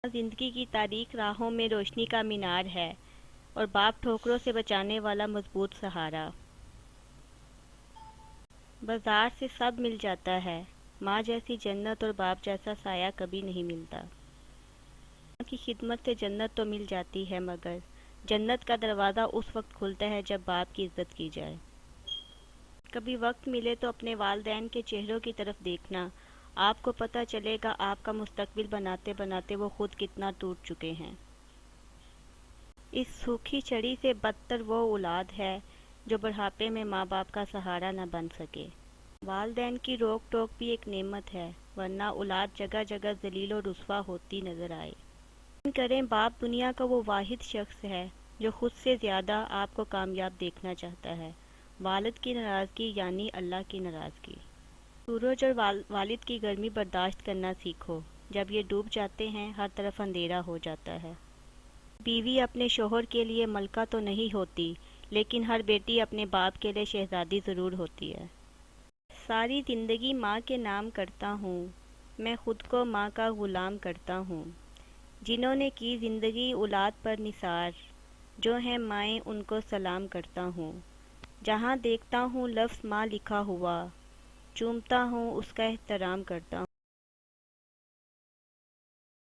زندگی کی تاریک راہوں میں روشنی کا مینار ہے اور باپ ٹھوکروں سے بچانے والا مضبوط سہارا۔ بازار سے سب مل جاتا ہے، ماں جیسی جنت اور باپ جیسا سایہ کبھی نہیں ملتا۔ ماں کی خدمت سے جنت تو مل جاتی ہے، مگر جنت کا دروازہ اس وقت کھلتا ہے جب باپ کی عزت کی جائے۔ کبھی وقت ملے تو اپنے والدین کے چہروں کی طرف دیکھنا، آپ کو پتہ چلے گا آپ کا مستقبل بناتے بناتے وہ خود کتنا ٹوٹ چکے ہیں۔ اس سوکھی چھڑی سے بدتر وہ اولاد ہے جو بڑھاپے میں ماں باپ کا سہارا نہ بن سکے۔ والدین کی روک ٹوک بھی ایک نعمت ہے، ورنہ اولاد جگہ جگہ ذلیل و رسوا ہوتی نظر آئے۔ یقین کریں، باپ دنیا کا وہ واحد شخص ہے جو خود سے زیادہ آپ کو کامیاب دیکھنا چاہتا ہے۔ والد کی ناراضگی یعنی اللہ کی ناراضگی۔ سورج اور والد کی گرمی برداشت کرنا سیکھو، جب یہ ڈوب جاتے ہیں ہر طرف اندھیرا ہو جاتا ہے۔ بیوی اپنے شوہر کے لیے ملکہ تو نہیں ہوتی، لیکن ہر بیٹی اپنے باپ کے لیے شہزادی ضرور ہوتی ہے۔ ساری زندگی ماں کے نام کرتا ہوں، میں خود کو ماں کا غلام کرتا ہوں۔ جنہوں نے کی زندگی اولاد پر نثار، جو ہیں مائیں ان کو سلام کرتا ہوں۔ جہاں دیکھتا ہوں لفظ ماں لکھا ہوا، چومتا ہوں اس کا احترام کرتا ہوں۔